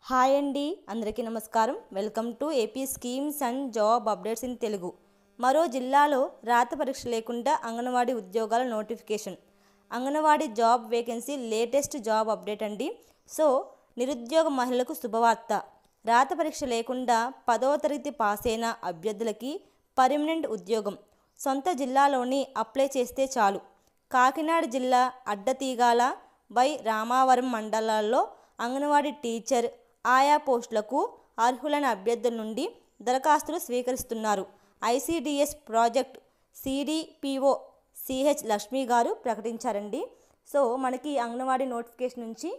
Hi అండి, అందరికీ నమస్కారం. Welcome to AP schemes and job updates in Telugu. మరో జిల్లాలో రాత పరీక్ష లేకుండా అంగన్వాడీ ఉద్యోగాల notification. Anganwadi job vacancy latest job update అండి. సో నిరుద్యోగ మహిళలకు శుభవార్త. రాత పరీక్ష లేకుండా 10వ తరగతి పాస్ అయిన అభ్యర్థులకి పర్మనెంట్ ఉద్యోగం సొంత జిల్లాలోని అప్లై చేస్తే చాలు. కాకినాడ జిల్లా అడ్డతీగాల వై రామావరం మండలాల్లో అంగన్వాడీ టీచర్ ఆయా పోస్టులకు అర్హులైన అభ్యర్థుల నుండి దరఖాస్తులు స్వీకరిస్తున్నారు. ICDS project CDPO CH Lakshmi గారు ప్రకటించారండి. సో మనకి అంగన్వాడీ నోటిఫికేషన్ నుంచి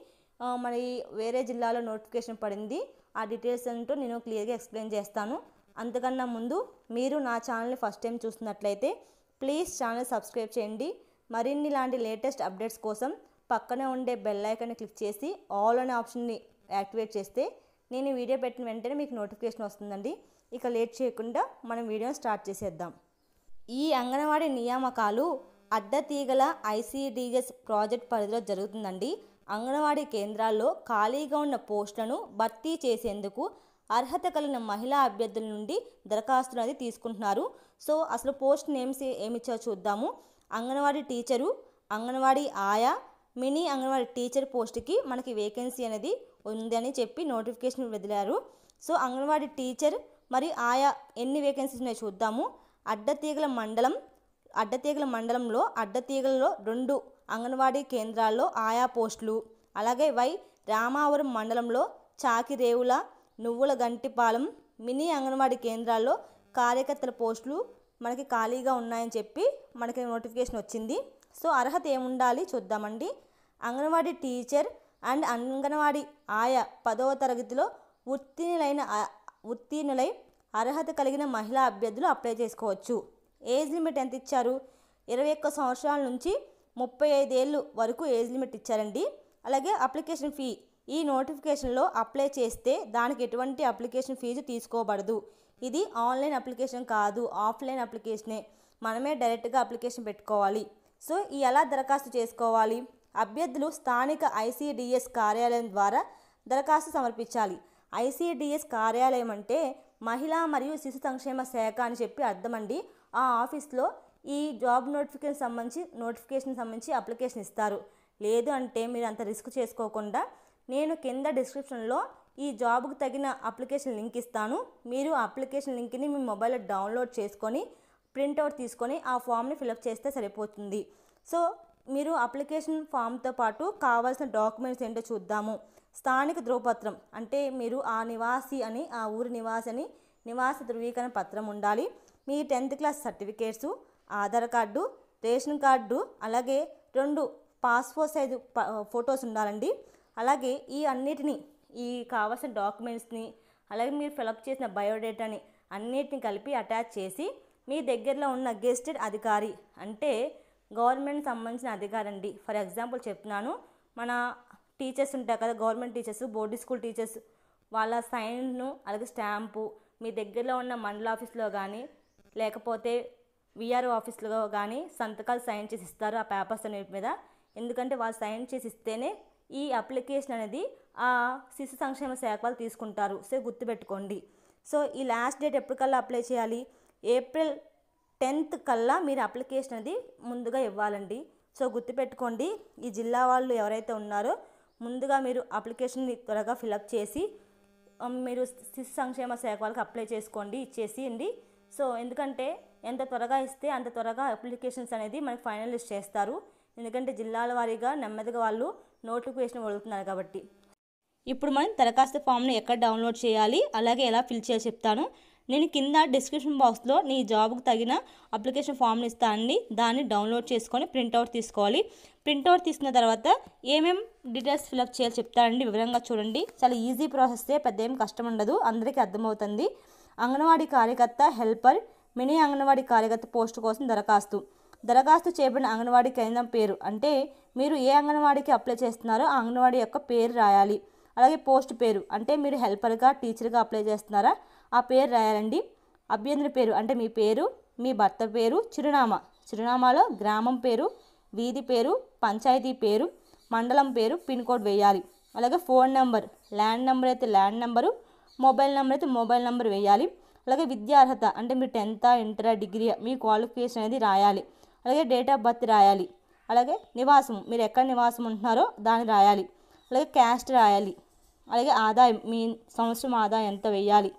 మరి వేరే జిల్లాలో నోటిఫికేషన్ పడింది. ఆ డీటెయిల్స్ అంటూ నేను క్లియర్గా ఎక్స్ప్లెయిన్ చేస్తాను. అంతకన్నా ముందు మీరు నా ఛానల్ని ఫస్ట్ టైం చూస్తున్నట్లయితే ప్లీజ్ ఛానల్ సబ్స్క్రైబ్ చేయండి. మరిన్ని ఇలాంటి లేటెస్ట్ అప్డేట్స్ కోసం పక్కనే ఉండే బెల్ ఐకాన్ని క్లిక్ చేసి ఆల్ అనే ఆప్షన్ని యాక్టివేట్ చేస్తే నేను వీడియో పెట్టిన వెంటనే మీకు నోటిఫికేషన్ వస్తుందండి. ఇక లేట్ చేయకుండా మనం వీడియోని స్టార్ట్ చేసేద్దాం. ఈ అంగన్వాడీ నియామకాలు అడ్డతీగల ఐసిడిఎస్ ప్రాజెక్ట్ పరిధిలో జరుగుతుందండి. అంగన్వాడీ కేంద్రాల్లో ఖాళీగా ఉన్న పోస్టులను భర్తీ చేసేందుకు అర్హత కలిగిన మహిళా అభ్యర్థుల నుండి దరఖాస్తులు అనేది తీసుకుంటున్నారు. సో అసలు పోస్ట్ నేమ్స్ ఏమిచ్చారో చూద్దాము. అంగన్వాడీ టీచరు, అంగన్వాడీ ఆయా, మినీ అంగన్వాడీ టీచర్ పోస్ట్కి మనకి వేకెన్సీ అనేది ఉందని చెప్పి నోటిఫికేషన్ వదిలారు. సో అంగన్వాడీ టీచర్ మరి ఆయా ఎన్ని వేకెన్సీస్ ఉన్నాయో చూద్దాము. అడ్డతీగల మండలంలో అడ్డతీగలలో 2 అంగన్వాడీ కేంద్రాల్లో ఆయా పోస్టులు, అలాగే వై రామావరం మండలంలో చాకిరేవుల, నువ్వుల గంటిపాలెం మినీ అంగన్వాడీ కేంద్రాల్లో కార్యకర్తల పోస్టులు మనకి ఖాళీగా ఉన్నాయని చెప్పి మనకి నోటిఫికేషన్ వచ్చింది. సో అర్హత ఏముండాలి చూద్దామండి. అంగన్వాడీ టీచర్ అండ్ అంగన్వాడీ ఆయా 10వ తరగతిలో ఉత్తీర్ణులై అర్హత కలిగిన మహిళా అభ్యర్థులు అప్లై చేసుకోవచ్చు. ఏజ్ లిమిట్ ఎంత ఇచ్చారు? 21 సంవత్సరాల నుంచి 35 ఏళ్ళు వరకు ఏజ్ లిమిట్ ఇచ్చారండి. అలాగే అప్లికేషన్ ఫీ, ఈ నోటిఫికేషన్లో అప్లై చేస్తే దానికి ఎటువంటి అప్లికేషన్ ఫీజు తీసుకోబడదు. ఇది ఆన్లైన్ అప్లికేషన్ కాదు, ఆఫ్లైన్ అప్లికేషనే. మనమే డైరెక్ట్గా అప్లికేషన్ పెట్టుకోవాలి. సో ఎలా దరఖాస్తు చేసుకోవాలి? అభ్యర్థులు స్థానిక ఐసిడిఎస్ కార్యాలయం ద్వారా దరఖాస్తు సమర్పించాలి. ఐసిడిఎస్ కార్యాలయం అంటే మహిళా మరియు శిశు సంక్షేమ శాఖ అని చెప్పి అర్థమండి. ఆ ఆఫీస్లో ఈ జాబ్ నోటిఫికేషన్ సంబంధించి అప్లికేషన్ ఇస్తారు. లేదు అంటే మీరు అంత రిస్క్ చేసుకోకుండా నేను కింద డిస్క్రిప్షన్లో ఈ జాబ్కు తగిన అప్లికేషన్ లింక్ ఇస్తాను. మీరు అప్లికేషన్ లింక్ని మీ మొబైల్లో డౌన్లోడ్ చేసుకొని ప్రింట్అవుట్ తీసుకొని ఆ ఫామ్ని ఫిలప్ చేస్తే సరిపోతుంది. సో మీరు అప్లికేషన్ ఫామ్తో పాటు కావాల్సిన డాక్యుమెంట్స్ ఏంటో చూద్దాము. స్థానిక ధృవపత్రం అంటే మీరు ఆ ఊరి నివాసి అని నివాస ధృవీకరణ పత్రం ఉండాలి. మీ 10th class certificates, Aadhaar card, ration card, అలాగే 2 పాస్పోర్ట్ సైజు ఫొటోస్ ఉండాలండి. అలాగే ఈ కావాల్సిన డాక్యుమెంట్స్ని అలాగే మీరు ఫిలప్ చేసిన బయోడేటాని అన్నిటిని కలిపి అటాచ్ చేసి మీ దగ్గరలో ఉన్న గెస్టెడ్ అధికారి అంటే గవర్నమెంట్ సంబంధించిన అధికారి అండి. ఫర్ ఎగ్జాంపుల్ చెప్తున్నాను, మన టీచర్స్ ఉంటారు కదా, government teachers, board school teachers, వాళ్ళ సైన్ను అలాగే స్టాంపు మీ దగ్గరలో ఉన్న మండల ఆఫీస్లో కానీ లేకపోతే విఆర్ఓ ఆఫీస్లో కానీ సంతకాలు సైన్ చేసి ఇస్తారు ఆ పేపర్స్ అన్నిటి మీద. ఎందుకంటే వాళ్ళు సైన్ చేసి ఇస్తేనే ఈ అప్లికేషన్ అనేది ఆ శిశు సంక్షేమ శాఖ వాళ్ళు తీసుకుంటారు. సో గుర్తుపెట్టుకోండి. సో ఈ లాస్ట్ డేట్ ఎప్పటికల్లా అప్లై చేయాలి? ఏప్రిల్ 10th కల్లా మీరు అప్లికేషన్ అనేది ముందుగా ఇవ్వాలండి. సో గుర్తుపెట్టుకోండి, ఈ జిల్లా వాళ్ళు ఎవరైతే ఉన్నారో ముందుగా మీరు అప్లికేషన్ని త్వరగా ఫిలప్ చేసి మీరు శిశు సంక్షేమ శాఖ వాళ్ళకి అప్లై చేసుకోండి, ఇచ్చేసేయండి. సో ఎందుకంటే ఎంత త్వరగా ఇస్తే అంత త్వరగా అప్లికేషన్స్ అనేది మనకి ఫైనల్ లిస్ట్ చేస్తారు. ఎందుకంటే జిల్లాల వారీగా నెమ్మదిగా వాళ్ళు నోటిఫికేషన్ వదులుతున్నారు కాబట్టి. ఇప్పుడు మనం దరఖాస్తు ఫామ్ని ఎక్కడ డౌన్లోడ్ చేయాలి అలాగే ఎలా ఫిల్ చేయాలో చెప్తాను. నేను కింద డిస్క్రిప్షన్ బాక్స్లో నీ జాబ్కు తగిన అప్లికేషన్ ఫామ్ని ఇస్తానండి. దాన్ని డౌన్లోడ్ చేసుకొని ప్రింట్అవుట్ తీసుకోవాలి. ప్రింట్అవుట్ తీసుకున్న తర్వాత ఏమేం డీటెయిల్స్ ఫిలప్ చేయాలో చెప్తానండి, వివరంగా చూడండి. చాలా ఈజీ ప్రాసెస్సే, పెద్ద ఏం కష్టం ఉండదు, అందరికీ అర్థమవుతుంది. అంగన్వాడీ కార్యకర్త, హెల్పర్, మినీ అంగన్వాడీ కార్యకర్త పోస్టు కోసం దరఖాస్తు చేయబడిన అంగన్వాడీ కేంద్రం పేరు అంటే మీరు ఏ అంగన్వాడీకి అప్లై చేస్తున్నారో ఆ అంగన్వాడీ యొక్క పేరు రాయాలి. అలాగే పోస్ట్ పేరు అంటే మీరు హెల్పర్గా, టీచర్గా అప్లై చేస్తున్నారా ఆ పేరు రాయాలండి. అభ్యర్థి పేరు అంటే మీ పేరు, మీ భర్త పేరు, చిరునామాలో గ్రామం పేరు, వీధి పేరు, పంచాయతీ పేరు, మండలం పేరు, పిన్ కోడ్ వేయాలి. అలాగే ఫోన్ నెంబర్, ల్యాండ్ నెంబర్ అయితే ల్యాండ్ నెంబరు, మొబైల్ నెంబర్ అయితే మొబైల్ నెంబర్ వేయాలి. అలాగే విద్యా అర్హత అంటే మీరు 10th, ఇంటర్, డిగ్రీ మీ క్వాలిఫికేషన్ అనేది రాయాలి. అలాగే డేట్ ఆఫ్ బర్త్ రాయాలి. అలాగే నివాసం, మీరు ఎక్కడ నివాసం ఉంటున్నారో దాన్ని రాయాలి. అలాగే క్యాస్ట్ రాయాలి. అలాగే ఆదాయం, మీ సంవత్సరం ఆదాయం ఎంత వేయాలి.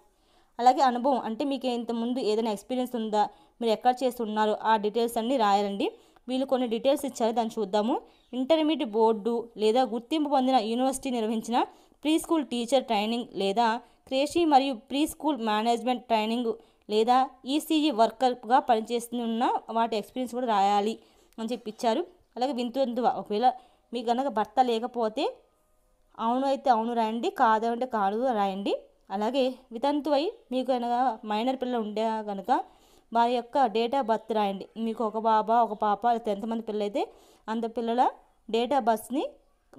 అలాగే అనుభవం అంటే మీకు ఇంతకుముందు ఏదైనా ఎక్స్పీరియన్స్ ఉందా, మీరు ఎక్కడ చేస్తున్నారో ఆ డీటెయిల్స్ అన్నీ రాయాలండి. వీళ్ళు కొన్ని డీటెయిల్స్ ఇచ్చారు, దాన్ని చూద్దాము. ఇంటర్మీడియట్ బోర్డు లేదా గుర్తింపు పొందిన యూనివర్సిటీ నిర్వహించిన ప్రీ స్కూల్ టీచర్ ట్రైనింగ్ లేదా క్రేషీ మరియు ప్రీ స్కూల్ మేనేజ్మెంట్ ట్రైనింగ్ లేదా ఈసీఈ వర్కర్గా పనిచేస్తున్న వాటి ఎక్స్పీరియన్స్ కూడా రాయాలి అని చెప్పి ఇచ్చారు. అలాగే వితంతువ, ఒకవేళ మీకు కనుక భర్త లేకపోతే అవును అయితే అవును రాయండి, కాదు అంటే కాదు రాయండి. అలాగే వితంతువై మీకు కనుక మైనర్ పిల్లలు ఉండే కనుక వారి యొక్క డేట్ ఆఫ్ బర్త్ రాయండి. మీకు ఒక బాబా ఒక పాప ఎంతమంది పిల్లలు అయితే అంత పిల్లల డేట్ ఆఫ్ బర్త్ని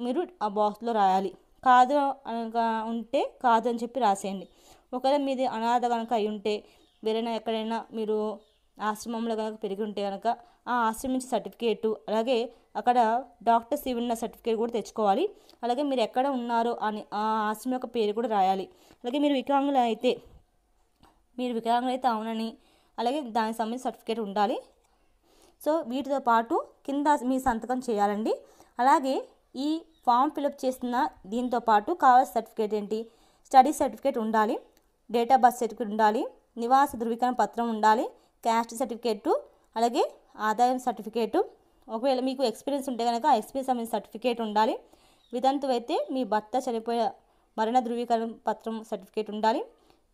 మీరు ఆ బాక్స్లో రాయాలి. కాదు కనుక ఉంటే కాదు అని చెప్పి రాసేయండి. ఒకవేళ మీది అనాథ కనుక అయి ఉంటే వేరైనా ఎక్కడైనా మీరు ఆశ్రమంలో కనుక పెరిగి ఉంటే కనుక ఆ ఆశ్రమం నుంచి సర్టిఫికేటు, అలాగే అక్కడ డాక్టర్స్ ఉన్న సర్టిఫికేట్ కూడా తెచ్చుకోవాలి. అలాగే మీరు ఎక్కడ ఉన్నారో అని ఆ ఆశ్రమం యొక్క పేరు కూడా రాయాలి. అలాగే మీరు వికలాంగులు అయితే అవునని, అలాగే దానికి సంబంధించిన సర్టిఫికేట్ ఉండాలి. సో వీటితో పాటు కింద మీ సంతకం చేయాలండి. అలాగే ఈ ఫామ్ ఫిలప్ చేసిన దీంతో పాటు కావాల్సిన సర్టిఫికేట్ ఏంటి, స్టడీ సర్టిఫికేట్ ఉండాలి, డేట్ ఆఫ్ బర్త్ సర్టిఫికేట్ ఉండాలి, నివాస ధృవీకరణ పత్రం ఉండాలి, క్యాస్ట్ సర్టిఫికేటు, అలాగే ఆదాయం సర్టిఫికేటు. ఒకవేళ మీకు ఎక్స్పీరియన్స్ ఉంటే కనుక ఆ ఎక్స్పీరియన్స్ సంబంధించిన సర్టిఫికేట్ ఉండాలి. వితంతువు అయితే మీ భర్త చనిపోయే మరణ ధృవీకరణ పత్రం సర్టిఫికేట్ ఉండాలి.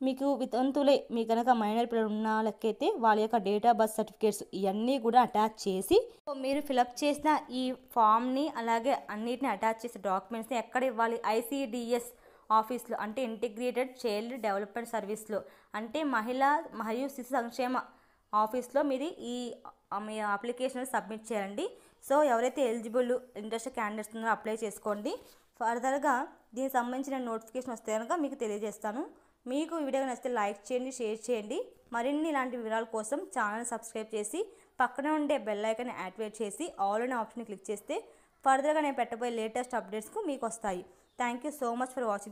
మీకు వితంతువులే మీ కనుక మైనర్ పిల్లలు ఉన్న లెక్కైతే వాళ్ళ యొక్క డేట్ ఆఫ్ బర్త్ సర్టిఫికేట్స్ ఇవన్నీ కూడా అటాచ్ చేసి మీరు ఫిలప్ చేసిన ఈ ఫామ్ని అలాగే అన్నిటిని అటాచ్ చేసిన డాక్యుమెంట్స్ని ఎక్కడ ఇవ్వాలి, ఐసిడిఎస్ ఆఫీస్లో అంటే ఇంటిగ్రేటెడ్ చైల్డ్ డెవలప్మెంట్ సర్వీస్లో అంటే మహిళా మరియు శిశు సంక్షేమ ఆఫీస్లో మీరు మీ అప్లికేషన్ సబ్మిట్ చేయండి. సో ఎవరైతే ఎలిజిబుల్ ఇంట్రెస్ట్ క్యాండిడేట్స్ ఉన్నారో అప్లై చేసుకోండి. ఫర్దర్గా దీనికి సంబంధించిన నోటిఫికేషన్ వస్తే కనుక మీకు తెలియజేస్తాను. మీకు ఈ వీడియో నచ్చితే లైక్ చేయండి, షేర్ చేయండి. మరిన్ని ఇలాంటి వివరాల కోసం ఛానల్ సబ్స్క్రైబ్ చేసి పక్కన ఉండే బెల్ ఐకాన్ని యాక్టివేట్ చేసి ఆల్ అనే ఆప్షన్ క్లిక్ చేస్తే ఫర్దర్గా నేను పెట్టబోయే లేటెస్ట్ అప్డేట్స్కు మీకు వస్తాయి. Thank you so much for watching.